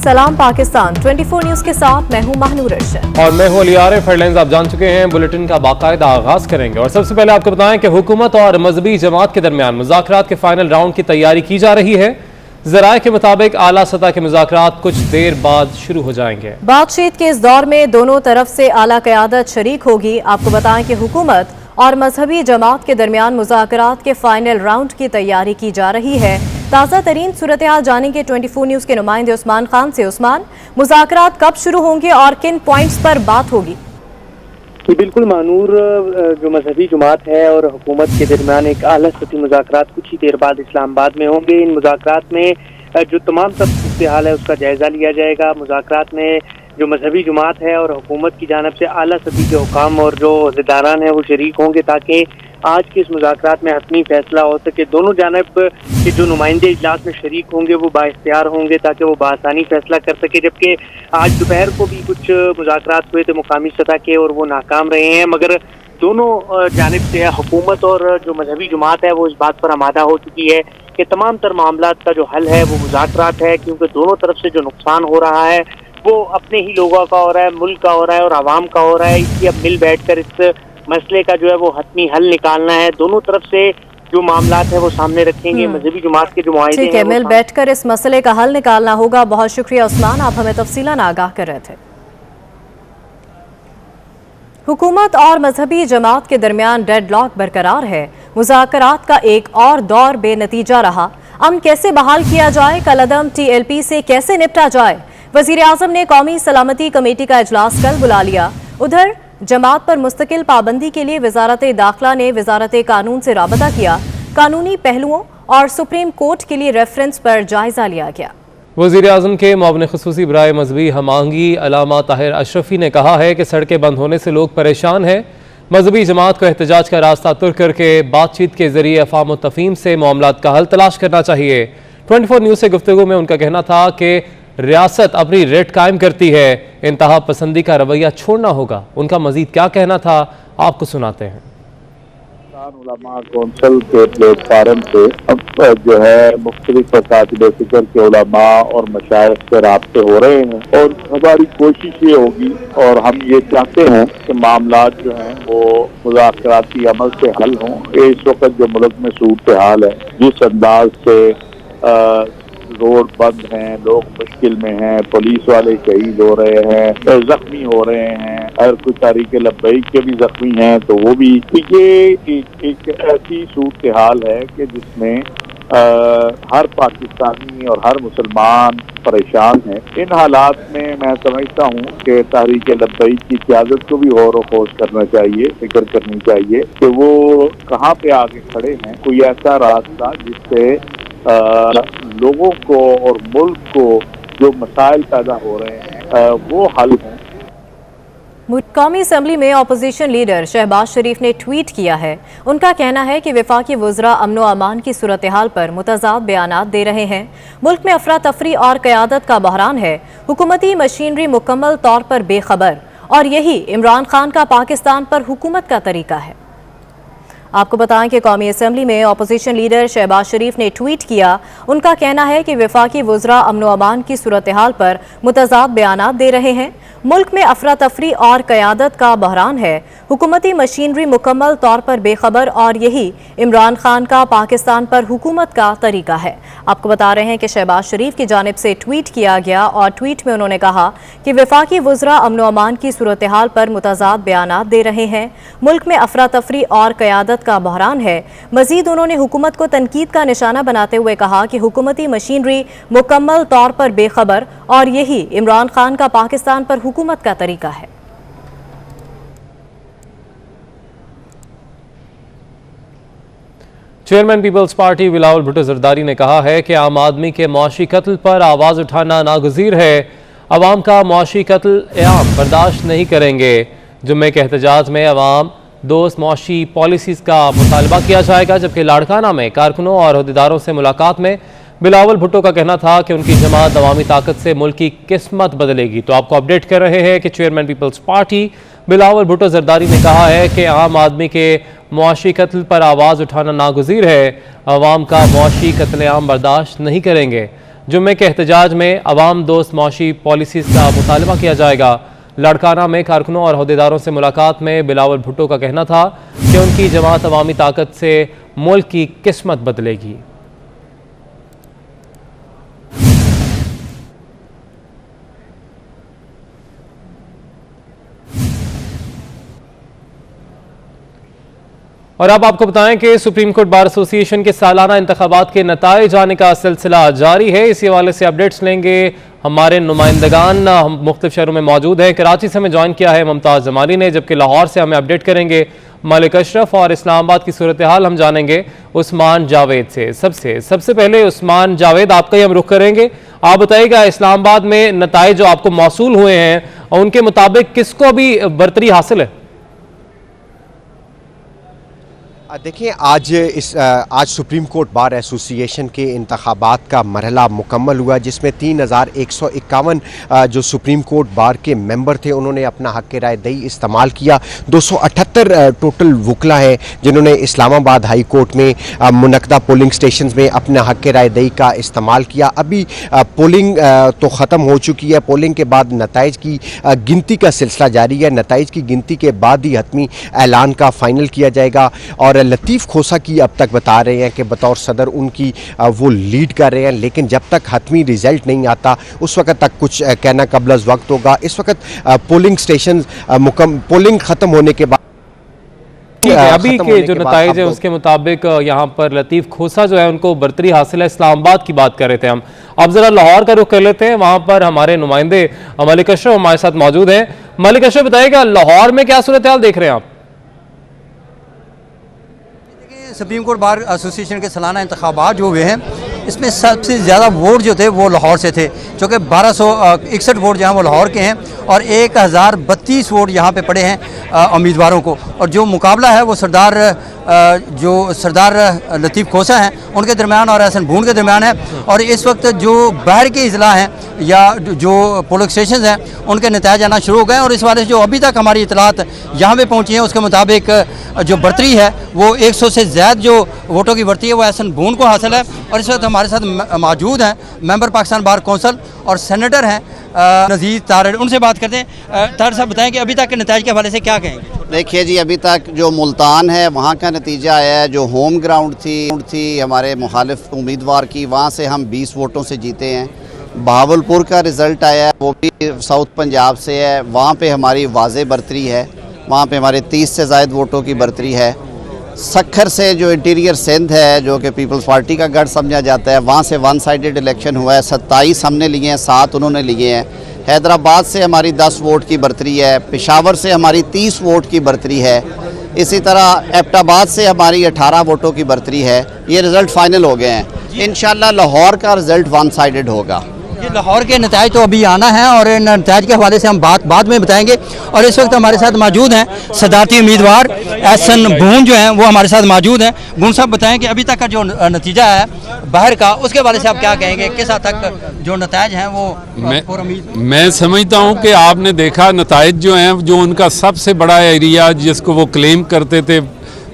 सलाम पाकिस्तान 24 न्यूज के साथ मैं हूं महानूर अरशद और मैं हूं अली आरिफ। हेडलाइंस आप जान चुके हैं, बुलेटिन का बाकायदा आगाज करेंगे और सबसे पहले आपको बताएं कि हुकूमत और मजहबी जमात के दरमियान मुज़ाकरात के फाइनल राउंड की तैयारी की जा रही है। ज़राए के मुताबिक आला सतह के मुज़ाकरात कुछ देर बाद शुरू हो जाएंगे। बातचीत के इस दौर में दोनों तरफ से आला क़यादत शरीक होगी। आपको बताएं कि हुकूमत और मजहबी जमात के दरमियान मुज़ाकरात के फाइनल राउंड की तैयारी की जा रही है। ताज़ा तरीन सूरत हाल जानेंगे 24 न्यूज के नुमाइंदे उस्मान खान से। उस्मान, मुज़ाकरात कब शुरू होंगे और किन पॉइंट्स पर बात होगी? बिल्कुल मानूर, जो मजहबी जमात है और हुकूमत के दरमियान एक आला सतही मुज़ाकरात कुछ ही देर बाद इस्लामाबाद में होंगे। इन मुज़ाकरात में जो तमाम सब सूरत हाल है उसका जायजा लिया जाएगा। मुज़ाकरात में जो मजहबी जमात है और हुकूमत की जानिब से आला सतही के हुकाम और जो अहदेदारान है वो शरीक होंगे ताकि आज के इस मुज़ाकरात में हतमी फैसला हो सके। दोनों जानिब के जो नुमाइंदे इजलास में शरीक होंगे वो बाइख्तियार होंगे ताकि वो बासानी फैसला कर सके। जबकि आज दोपहर को भी कुछ मुज़ाकरात हुए थे मुकामी सतह के और वो नाकाम रहे हैं, मगर दोनों जानिब से हुकूमत और जो मजहबी जमात है वो इस बात पर आमादा हो चुकी है कि तमाम तर मामलात का जो हल है वो मुज़ाकरात है, क्योंकि दोनों तरफ से जो नुकसान हो रहा है वो अपने ही लोगों का हो रहा है, मुल्क का हो रहा है और आवाम का हो रहा है। इसलिए अब मिल बैठ कर इस मसले का जो है वो हतमी हल निकालना है। दोनों तरफ से जो मामलात है वो सामने रखेंगे। मजहबी जमात के जो मुआहिदे हैं, मिल बैठकर इस मसले का हल निकालना होगा। बहुत शुक्रिया उस्मान, आप हमें तफसीलन आगाह कर रहे थे। हुकूमत और मजहबी जमात के दरमियान डेडलॉक बरकरार है। मुज़ाकरात का एक और दौर बेनतीजा रहा। अमन कैसे बहाल किया जाए, कलअदम TLP से कैसे निपटा जाए? वज़ीर आज़म ने कौमी सलामती कमेटी का इजलास कल बुला लिया। उधर जमात पर मुस्तकिल पाबंदी के लिए वजारत दाखिला ने वजारत कानून से राबता किया। कानूनी पहलुओं और सुप्रीम कोर्ट के लिए रेफरेंस पर जायजा लिया गया। वज़ीर आज़म के मुआविन ख़ुसूसी बराए मजहबी हमांगी अलामा ताहिर अशरफी ने कहा है कि सड़कें बंद होने से लोग परेशान हैं। मजहबी जमात को एहतजाज का रास्ता तुर करके बातचीत के जरिए अफ़ाम व तफ़हीम से मामलात का हल तलाश करना चाहिए। 24 न्यूज़ से गुफ्तगू में उनका कहना था कि रियासत अपनी रेट कायम करती है, इंतहा पसंदी का रवैया छोड़ना होगा। उनका मजीद क्या कहना था आपको सुनाते हैं। उलमा कौंसिल के प्लेटफार्म से अब जो है मुख्तलिफ मसाजिद फ़िक्र के उलमा और मशाइख से राब्ते हो रहे हैं और हमारी कोशिश ये होगी और हम ये चाहते हैं कि मामलात जो हैं वो मुज़ाकराती अमल से हल हों। इस वक्त जो मुल्क में सूरत हाल है, जिस अंदाज से रोड बंद हैं, लोग मुश्किल में हैं, पुलिस वाले शहीद हो रहे हैं, जख्मी हो रहे हैं, हर कुछ तारीख लब्बैक के भी जख्मी हैं, तो वो भी ये एक ऐसी सूरत हाल है कि जिसमें हर पाकिस्तानी और हर मुसलमान परेशान है। इन हालात में मैं समझता हूँ कि तहरीक लब्बैक की क़यादत को भी गौर व खोज करना चाहिए, फिक्र करनी चाहिए कि वो कहाँ पे आगे खड़े हैं। कोई ऐसा रास्ता जिससे लोगों को और मुल्क को जो मसाइल पैदा हो रहे हैं वो हल हों। कौमी असम्बली में अपोजिशन लीडर शहबाज शरीफ ने ट्वीट किया है। उनका कहना है कि वफाकी वज़रा अमन व अमान की सूरत हाल पर मुतज़ाद बयानात दे रहे हैं। मुल्क में अफरा तफरी और क़यादत का बहरान है। हुकूमती मशीनरी मुकम्मल तौर पर बेखबर और यही इमरान खान का पाकिस्तान पर हुकूमत का तरीका है। आपको बताएं कि कौमी असम्बली में अपोजिशन लीडर शहबाज शरीफ ने ट्वीट किया। उनका कहना है कि वफाकी वज़रा अमन व अमान की सूरत हाल पर मुतज़ाद बयानात दे रहे हैं। मुल्क में अफरा तफरी और क़यादत का बहरान है। हुकूमती मशीनरी मुकम्मल तौर पर बेखबर और यही इमरान खान का पाकिस्तान पर हुकूमत का तरीका है। आपको बता रहे हैं कि शहबाज शरीफ की जानिब से ट्वीट किया गया और ट्वीट में उन्होंने कहा कि वफाकी वज़रा अमन व अमान की सूरत हाल पर मुतज़ाद बयानात दे रहे हैं। मुल्क में अफरा तफरी और क़यादत का बहरान है। मजीद उन्होंने हुकूमत को तनकीद का निशाना बनाते हुए कहा कि हुकूमती मशीनरी मुकम्मल तौर पर बेखबर और यही इमरान खान का पाकिस्तान पर हुकूमत का तरीका है। चेयरमैन पीपल्स पार्टी बिलावल भुट्टो जरदारी ने कहा है कि आम आदमी के मुआशी कत्ल पर आवाज़ उठाना नागुज़ीर है। अवाम का मुआशी कत्ल आम बर्दाश्त नहीं करेंगे। जुम्मे के एहतजाज में अवाम दोस्त मुआशी पॉलिसीज़ का मुतालबा किया जाएगा। जबकि लाड़काना में कारकुनों और अहदेदारों से मुलाकात में बिलावल भुट्टो का कहना था कि उनकी जमात अवामी ताकत से मुल्क की किस्मत बदलेगी। तो आपको अपडेट कर रहे हैं कि चेयरमैन पीपल्स पार्टी बिलावल भुट्टो जरदारी ने कहा है कि आम आदमी के मुआशी कत्ल पर आवाज़ उठाना नागुज़ीर है। अवाम का मुआशी कत्लेआम बर्दाश्त नहीं करेंगे। जुम्मे के एहतजाज में अवाम दोस्त मौशी पॉलिसीज़ का मुतालबा किया जाएगा। लड़काना में कारकुनों और अहदेदारों से मुलाकात में बिलावल भुट्टो का कहना था कि उनकी जमात अवामी ताकत से मुल्क की किस्मत बदलेगी। और अब आपको बताएं कि सुप्रीम कोर्ट बार एसोसिएशन के सालाना इंतखाबात के नताइज आने का सिलसिला जारी है। इसी हवाले से अपडेट्स लेंगे। हमारे नुमाइंदगान हम मुख्तलिफ शहरों में मौजूद हैं। कराची से हमें ज्वाइन किया है मुमताज़ जमाली ने, जबकि लाहौर से हमें अपडेट करेंगे मलिक अशरफ, और इस्लामाबाद की सूरत हाल हम जानेंगे उस्मान जावेद से। सबसे पहले उस्मान जावेद, आपका ही हम रुख करेंगे। आप बताइएगा, इस्लामाबाद में नताइज जो आपको मौसूल हुए हैं उनके मुताबिक किसको भी बरतरी हासिल है? देखिए, आज सुप्रीम कोर्ट बार एसोसिएशन के इंतखाबात का मरहला मुकम्मल हुआ, जिसमें 3151 जो सुप्रीम कोर्ट बार के मेंबर थे उन्होंने अपना हक़ राय दही इस्तेमाल किया। 278 टोटल वकला हैं जिन्होंने इस्लामाबाद हाई कोर्ट में मुनक्दा पोलिंग स्टेशन में अपना हक़ राय दही का इस्तेमाल किया। अभी पोलिंग तो ख़त्म हो चुकी है। पोलिंग के बाद नताइज की गिनती का सिलसिला जारी है। नताइज की गिनती के बाद ही हतमी ऐलान का फ़ाइनल किया जाएगा। और लतीफ़ खोसा की अब तक बता रहे हैं कि बतौर सदर उनकी वो लीड कर रहे हैं, लेकिन जब तक हतमी रिजल्ट नहीं आता उस वक्त तक कुछ कहना कबल वक्त होगा। इस वक्त पोलिंग स्टेशन पोलिंग ख़त्म होने के बाद अभी के जो नताइज है उसके मुताबिक यहाँ पर लतीफ़ खोसा जो है उनको बरतरी हासिल है। इस्लामाबाद की बात कर रहे थे हम, अब जरा लाहौर का रुख कर लेते हैं। वहाँ पर हमारे नुमाइंदे मलिक अशरफ हमारे साथ मौजूद हैं। मलिक अशरफ, बताइएगा लाहौर में क्या सूरत हाल देख रहे हैं आप? सुप्रीम कोर्ट बार एसोसिएशन के सालाना इंतखाबात जो हुए हैं, इसमें सबसे ज़्यादा वोट जो थे वो लाहौर से थे, चूँकि 1261 वोट जहाँ वो लाहौर के हैं और 1032 वोट यहाँ पे पड़े हैं उम्मीदवारों को। और जो मुकाबला है वो सरदार लतीफ़ खोसा हैं उनके दरमियान और एहसन भून के दरमियान है। और इस वक्त जो बाहर के अजला हैं या जो पोलिंग स्टेशन हैं उनके नताइज आना शुरू हो गए। और इस वाले से जो अभी तक हमारी इतलात यहाँ पे पहुँची हैं उसके मुताबिक जो बरतरी है वो 100 से ज़्यादा जो वोटों की बरतरी है वो एहसन भून को हासिल है। और इस वक्त हमारे साथ मौजूद हैं मेंबर पाकिस्तान बार कौंसिल और सेनेटर हैं नज़ीर तारड़, उनसे बात करते हैं। तारड़ साहब, बताएं कि अभी तक के नताइज के हवाले से क्या कहेंगे? देखिए जी, अभी तक जो मुल्तान है वहाँ का नतीजा आया है। जो होम ग्राउंड थी हमारे मुखालिफ उम्मीदवार की, वहाँ से हम 20 वोटों से जीते हैं। बहावलपुर का रिज़ल्ट आया है, वो भी साउथ पंजाब से है। वहाँ पे हमारी वाज़े बरतरी है, वहाँ पे हमारे 30 से ज़ायद वोटों की बरतरी है। सखर से जो इंटीरियर सिंध है, जो कि पीपल्स पार्टी का गढ़ समझा जाता है, वहाँ से वन साइडेड इलेक्शन हुआ है। 27 हमने लिए हैं, 7 उन्होंने लिए हैं। हैदराबाद से हमारी 10 वोट की बरतरी है। पेशावर से हमारी 30 वोट की बरतरी है। इसी तरह एबटाबाद से हमारी 18 वोटों की बरतरी है। ये रिज़ल्ट फाइनल हो गए हैं। इंशाल्लाह लाहौर का रिज़ल्ट वन साइडेड होगा। ये लाहौर के नताइज तो अभी आना है और इन नताइज के हवाले से हम बाद में बताएंगे। और इस वक्त हमारे साथ मौजूद हैं सदारती उम्मीदवार एहसन भून जो हैं वो हमारे साथ मौजूद हैं। भून साहब, बताएं कि अभी तक का जो नतीजा है बाहर का, उसके हवाले से आप क्या कहेंगे? किस हद तक जो नताइज हैं वो मैं समझता हूँ कि आपने देखा नताइज जो हैं, जो उनका सबसे बड़ा एरिया जिसको वो क्लेम करते थे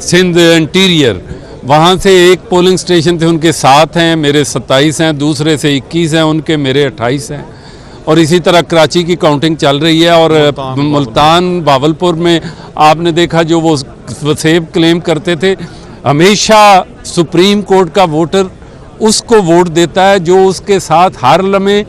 सिंध इंटीरियर, वहाँ से एक पोलिंग स्टेशन थे उनके 7 हैं, मेरे 27 हैं, दूसरे से 21 हैं उनके, मेरे 28 हैं। और इसी तरह कराची की काउंटिंग चल रही है। और मुल्तान बावलपुर में आपने देखा जो वो वसेब क्लेम करते थे, हमेशा सुप्रीम कोर्ट का वोटर उसको वोट देता है जो उसके साथ हर लम्हे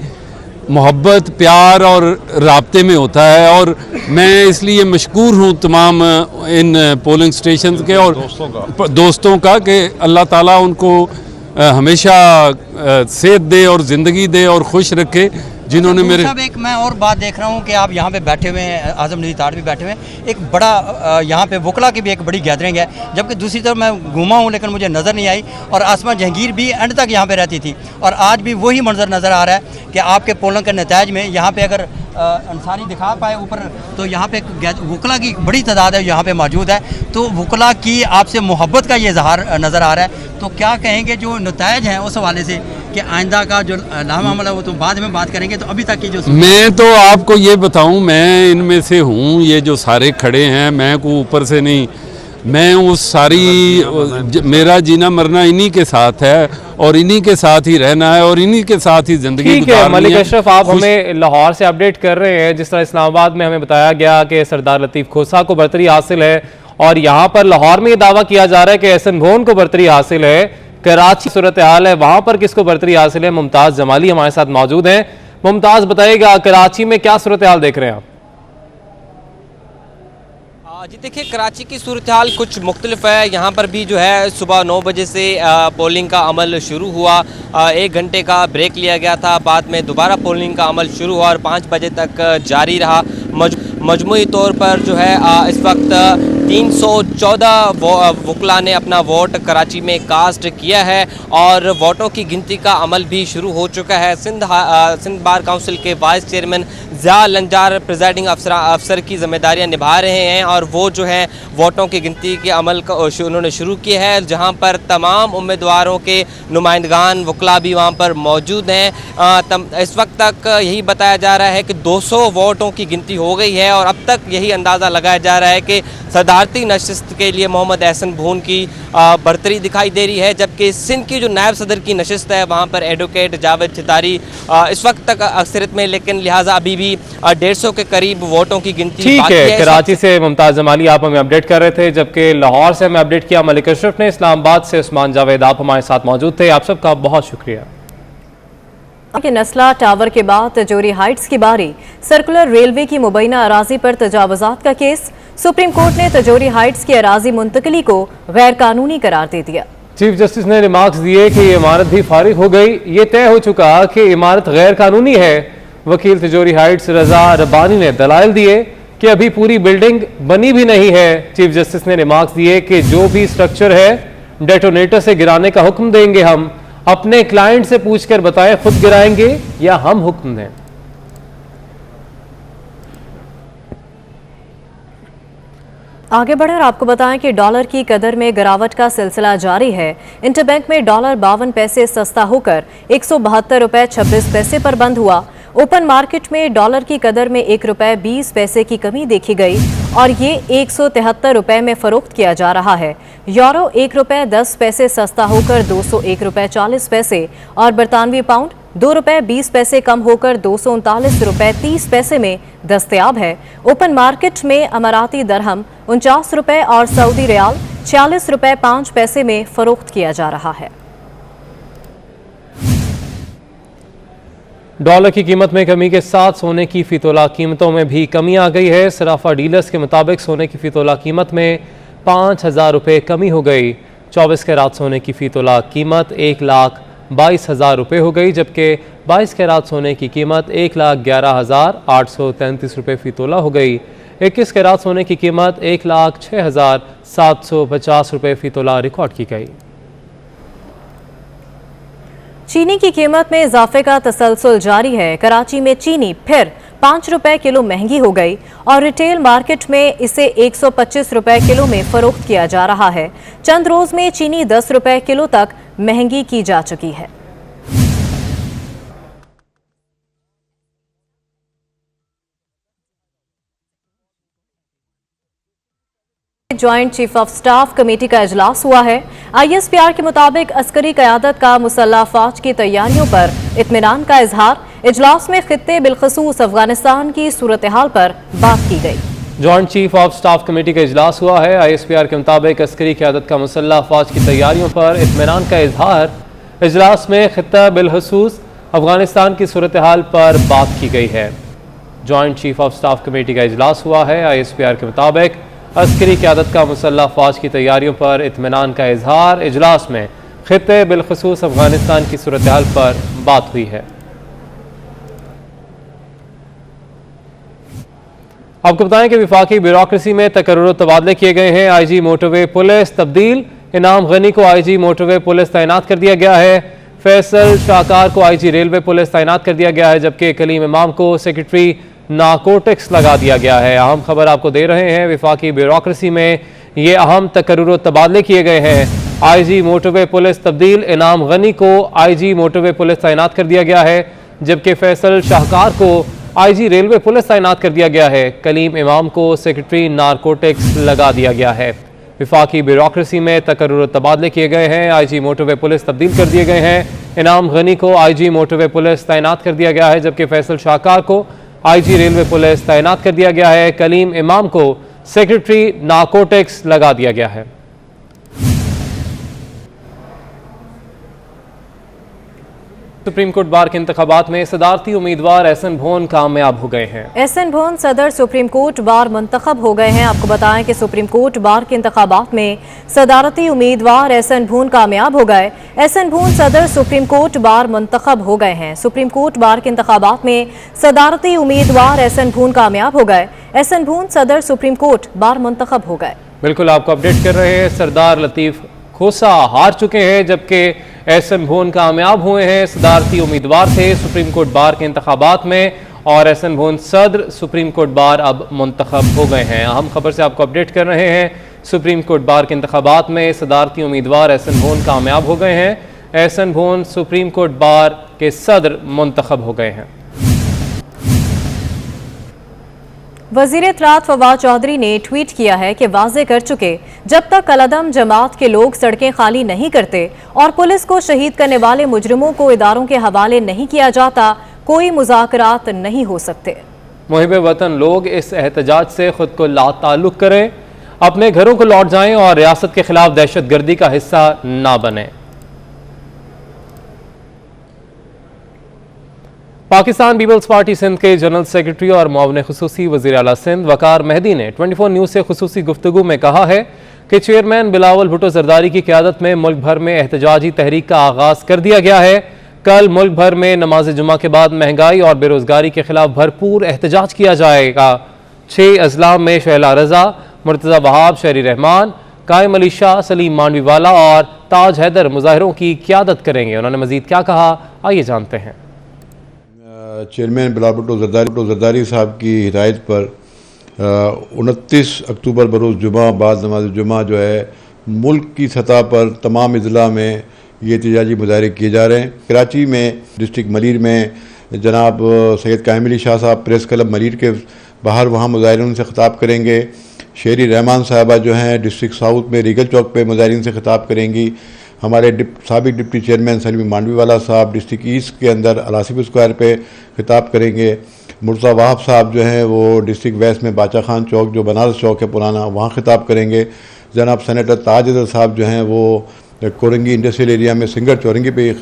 मोहब्बत, प्यार और राब्ते में होता है। और मैं इसलिए मशकूर हूँ तमाम इन पोलिंग स्टेशन के और दोस्तों का कि अल्लाह ताला उनको हमेशा सेहत दे और ज़िंदगी दे और खुश रखे। जिन्होंने मेरे साहब, एक मैं और बात देख रहा हूँ कि आप यहाँ पे बैठे हुए हैं, आज़म नज़ीर तारड़ भी बैठे हुए हैं। एक बड़ा यहाँ पे वकला की भी एक बड़ी गैदरिंग है, जबकि दूसरी तरफ मैं घूमा हूँ लेकिन मुझे नज़र नहीं आई। और आसमा जहांगीर भी एंड तक यहाँ पे रहती थी और आज भी वही मंजर नज़र आ रहा है कि आपके पोलिंग के नताइज में यहाँ पे अगर अंसारी दिखा पाए ऊपर, तो यहाँ पे वकला की बड़ी तादाद है यहाँ पे मौजूद है। तो वकला की आपसे मोहब्बत का ये इजहार नज़र आ रहा है। तो क्या कहेंगे जो नताइज हैं उस हवाले से कि आइंदा का जो लामामला वो तो बाद में बात करेंगे। तो अभी तक की जो मैं तो आपको ये बताऊं, मैं इनमें से हूं, ये जो सारे खड़े हैं, मैं को ऊपर से नहीं मैं उस मेरा जीना मरना इन्हीं के साथ है और इन्हीं के साथ ही रहना है और इन्हीं के साथ ही जिंदगी ठीक है गुजारनी मलिक है। अशरफ, आप हमें लाहौर से अपडेट कर रहे हैं। जिस तरह इस्लामाबाद में हमें बताया गया कि सरदार लतीफ़ खोसा को बरतरी हासिल है और यहाँ पर लाहौर में ये दावा किया जा रहा है कि एहसन भोन को बरतरी हासिल है। कराची सूरत हाल है, वहां पर किसको बरतरी हासिल है? मुमताज जमाली हमारे साथ मौजूद हैं। मुमताज, बताइएगा कराची में क्या सूरत हाल देख रहे हैं आप? जी देखिए, कराची की सूरत हाल कुछ मुख्तलिफ है। यहाँ पर भी जो है सुबह 9 बजे से पोलिंग का अमल शुरू हुआ। 1 घंटे का ब्रेक लिया गया था, बाद में दोबारा पोलिंग का अमल शुरू हुआ और 5 बजे तक जारी रहा। मजमूई तौर पर जो है इस वक्त 314 वकला ने अपना वोट कराची में कास्ट किया है और वोटों की गिनती का अमल भी शुरू हो चुका है। सिंध बार काउंसिल के vice chairman Zia Lanjar presiding अफसर की जिम्मेदारियां निभा रहे हैं और वो जो है वोटों की गिनती के अमल का उन्होंने शुरू किया है, जहां पर तमाम उम्मीदवारों के नुमाइंदगान वकला भी वहां पर मौजूद हैं। इस वक्त तक यही बताया जा रहा है कि 200 वोटों की गिनती हो गई है और अब तक यही अंदाज़ा लगाया जा रहा है कि सदारती नशिस्त के लिए मोहम्मद एहसन भून की बरतरी दिखाई दे रही है, जबकि सिंध की जो नायब सदर की नशिस्त है वहाँ पर एडवोकेट जावेद चितारी इस वक्त तक अक्सरियत में, लेकिन लिहाजा अभी भी 150 के करीब वोटों की गिनती ठीक बाकी है। कराची से मुमताज जमाली आप हमें अपडेट कर रहे थे, जबकि लाहौर से हमें अपडेट किया मलिक अशरफ ने। इस्लामाबाद से उस्मान जावेद आप हमारे साथ मौजूद थे। आप सबका बहुत शुक्रिया। के नस्ला टावर के बाद तजौरी हाइट्स की बारी। सर्कुलर रेलवे की मुबैना अराजी पर तजावुजात का केस। सुप्रीम कोर्ट ने तजौरी हाइट्स की अराजी मुंतकली को गैर कानूनी करार दे दिया। चीफ जस्टिस ने रिमार्क्स दिए कि ये इमारत भी फारिग हो गई। ये तय हो चुका कि इमारत गैर कानूनी है। वकील तजौरी हाइट्स रजा रब्बानी ने दलाइल दिए कि अभी पूरी बिल्डिंग बनी भी नहीं है। चीफ जस्टिस ने रिमार्क्स दिए कि जो भी स्ट्रक्चर है डेटोनेटर से गिराने का हुक्म देंगे। हम अपने क्लाइंट से पूछकर बताएं खुद गिराएंगे या हम हुक्म दें। आगे बढ़े और आपको बताएं कि डॉलर की कदर में गिरावट का सिलसिला जारी है। इंटरबैंक में डॉलर 52 पैसे सस्ता होकर 172 रुपए 26 पैसे पर बंद हुआ। ओपन मार्केट में डॉलर की कदर में 1 रुपए 20 पैसे की कमी देखी गई और ये 173 रुपए में फरोख्त किया जा रहा है। यूरो 1 रुपए 10 पैसे सस्ता होकर 201 रुपए 40 पैसे और बरतानवी पाउंड 2 रुपए 20 पैसे कम होकर 239 रुपए 30 पैसे में दस्तयाब है। ओपन मार्केट में अमाराती दरहम 49 रुपए और सऊदी रियाल 46 रुपए 5 पैसे में फरोख्त किया जा रहा है। डॉलर की कीमत में कमी के साथ सोने की फी तोला कीमतों में भी कमी आ गई है। सराफा डीलर्स के मुताबिक सोने की फी तोला कीमत में 5,000 रुपये कमी हो गई। 24 कैरात सोने की फी तोला कीमत 1,22,000 रुपये हो गई, जबकि 22 कैरात सोने की कीमत 1,11,833 रुपये फी तोला हो गई। 21 कैरात सोने की कीमत 1,06,750 रुपये फी तोला रिकॉर्ड की गई। चीनी की कीमत में इजाफे का तसलसल जारी है। कराची में चीनी फिर 5 रुपए किलो महंगी हो गई और रिटेल मार्केट में इसे 125 रुपए किलो में फरोख्त किया जा रहा है। चंद रोज में चीनी 10 रुपए किलो तक महंगी की जा चुकी है। Joint chief of staff committee का इजलास हुआ है। ISPR के मुताबिक अस्करी क़यादत का मुसल्लह फौज की तैयारियों पर इत्मीनान का इजहार। इजलास में खित्ते बिलखसूस अफगानिस्तान की सूरत हाल पर बात की गई। Joint chief of staff committee का इजलास हुआ है। ISPR के मुताबिक अस्करी क़यादत का मुसल्लह फौज की तैयारियों पर इत्मीनान का इजहार। इजलास में खित्ता बिलखसूस अफगानिस्तान की सूरत हाल पर बात की गई है। Joint chief of staff committee का इजलास हुआ है। ISPR के मुताबिक अस्करी क़यादत का मुसल्लह फ़ौज की तैयारियों पर इत्मीनान का इजहार। इजलास में खित्ते बिलखसूस अफगानिस्तान की सूरत हाल पर बात हुई है। आपको बताएं कि विफाकी ब्यूरोक्रेसी में तकर्रुर तबादले किए गए हैं। IG मोटरवे पुलिस तब्दील। इनाम गनी को IG मोटरवे पुलिस तैनात कर दिया गया है। फैसल शाहकार को IG रेलवे पुलिस तैनात कर दिया गया है, जबकि कलीम इमाम को सेक्रेटरी नारकोटिक्स लगा दिया गया है। अहम खबर आपको दे रहे हैं। विफाकी ब्यूरोक्रेसी में ये अहम तकर्रुर तबादले किए गए हैं। IG मोटरवे पुलिस तब्दील। इनाम गनी को IG मोटरवे पुलिस तैनात कर दिया गया है, जबकि फैसल शाहकार को IG रेलवे पुलिस तैनात कर दिया गया है। कलीम इमाम को सेक्रेटरी नारकोटिक्स लगा दिया गया है। विफाकी ब्यूरोक्रेसी में तकर्रुर तबादले किए गए हैं। IG मोटरवे पुलिस तब्दील कर दिए गए हैं। इनाम गनी को IG मोटरवे पुलिस तैनात कर दिया गया है, जबकि फैसल शाहकार को IG रेलवे पुलिस तैनात कर दिया गया है। कलीम इमाम को सेक्रेटरी नारकोटिक्स लगा दिया गया है। सुप्रीम कोर्ट बार के इंतखाबात में सदारती उम्मीदवार एहसन भोन कामयाब हो गए हैं। एहसन भोन सदर सुप्रीम कोर्ट बार मुंतखब हो गए हैं। आपको बताएं कि सुप्रीम कोर्ट बार के इंतखाबात में सदारती उम्मीदवार एहसन भोन कामयाब हो गए। एहसन भोन सदर सुप्रीम कोर्ट बार मुंतखब हो गए हैं। सुप्रीम कोर्ट बार के इंतखाबात में सदारती उम्मीदवार एहसन भोन कामयाब हो गए। एहसन भोन सदर सुप्रीम कोर्ट बार मुंतखब हो गए। बिल्कुल आपको अपडेट कर रहे हैं। सरदार लतीफ खोसा हार चुके हैं, जबकि एहसन भोन कामयाब हुए हैं। सदारती उम्मीदवार थे सुप्रीम कोर्ट बार के इंतखाबात में और एहसन भोन सदर सुप्रीम कोर्ट बार अब मुंतखब हो गए हैं। अहम खबर से आपको अपडेट कर रहे हैं। सुप्रीम कोर्ट बार के इंतखाबात में सदारती उम्मीदवार एहसन भोन कामयाब हो गए हैं। एहसन भोन सुप्रीम कोर्ट बार के सदर मुंतखब हो गए हैं। वज़ीर इत्तलात फवाद चौधरी ने ट्वीट किया है कि वाज़े कर चुके, जब तक कलअदम जमात के लोग सड़कें खाली नहीं करते और पुलिस को शहीद करने वाले मुजरिमों को इदारों के हवाले नहीं किया जाता, कोई मुज़ाकरात नहीं हो सकते। मुहिब वतन लोग इस एहतजाज से खुद को लाताल्लुक़ करें, अपने घरों को लौट जाएं और रियासत के खिलाफ दहशत गर्दी का हिस्सा ना बने। पाकिस्तान पीपल्स पार्टी सिंध के जनरल सेक्रेटरी और मुआविन खुसूसी वज़ीर आला सिंध वकार मेहदी ने 24 न्यूज़ से खुसूसी गुफ्तगू में कहा है कि चेयरमैन बिलावल भुट्टो जरदारी की क़यादत में मुल्क भर में एहतजाजी तहरीक का आगाज़ कर दिया गया है। कल मुल्क भर में नमाज जुमा के बाद महंगाई और बेरोज़गारी के खिलाफ भरपूर एहतजाज किया जाएगा। 6 अजलाम में शहला रजा, मुर्तज़ा वहाब, शहरी रहमान, कायम अली शाह, सलीम मांडवीवाला और ताज हैदर मुजाहिरों की क़यादत करेंगे। उन्होंने मज़ीद क्या कहा, आइए जानते हैं। चेयरमैन बिलावल भुट्टो जरदारी साहब की हिदायत पर 29 अक्टूबर बरोज़ जुमा बाद नमाज जुमा जो है मुल्क की सतह पर तमाम अजला में ये एहतजाजी मुजाहरे किए जा रहे हैं। कराची में डिस्ट्रिक्ट मलीर में जनाब सैयद कायम अली शाह साहब प्रेस क्लब मलीर के बाहर वहाँ मुजाहिरीन से ख़िताब करेंगे। शेरी रहमान साहबा जो हैं डिस्ट्रिक्ट साउथ में रीगल चौक पे मुजाहिरीन से ख़िताब करेंगी। हमारे साबिक डिप्टी चेयरमैन सलीम मांडवीवाला साहब डिस्ट्रिक्ट ईस्ट के अंदर अलासिफ स्क्वायर पे खिताब करेंगे। मुर्तज़ा वहाब साहब जो हैं वो डिस्ट्रिक्ट वेस्ट में बाचा खान चौक जो बनारस चौक है पुराना, वहाँ खिताब करेंगे। जनाब सेनेटर ताज हैदर साहब जो हैं वो कोरंगी इंडस्ट्रियल एरिया में सिंगर चौरंगी पे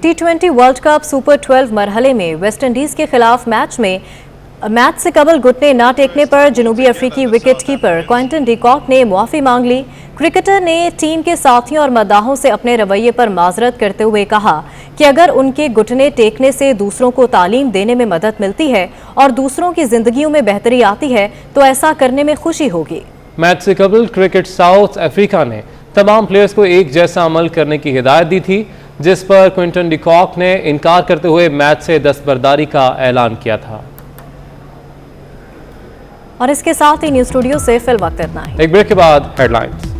T20 वर्ल्ड कप सुपर 12 मरहले में वेस्ट इंडीज़ के खिलाफ मैच से कबल घुटने न टेकने पर जनूबी अफ्रीकी विकेट कीपर क्विंटन डिकॉक ने मुआफ़ी मांग ली। क्रिकेटर ने टीम के साथियों और मद्दाहों से अपने रवैये पर माजरत करते हुए कहा कि अगर उनके घुटने टेकने से दूसरों को तालीम देने में मदद मिलती है और दूसरों की जिंदगियों में बेहतरी आती है तो ऐसा करने में खुशी होगी। मैच से कबल क्रिकेट साउथ अफ्रीका ने तमाम प्लेयर्स को एक जैसा अमल करने की हिदायत दी थी, जिस पर क्विंटन डिकॉक ने इनकार करते हुए मैच से दस्तबरदारी का ऐलान किया था। और इसके साथ ही न्यूज़ स्टूडियो से फिल वक्त इतना ही। एक ब्रेक के बाद हेडलाइंस।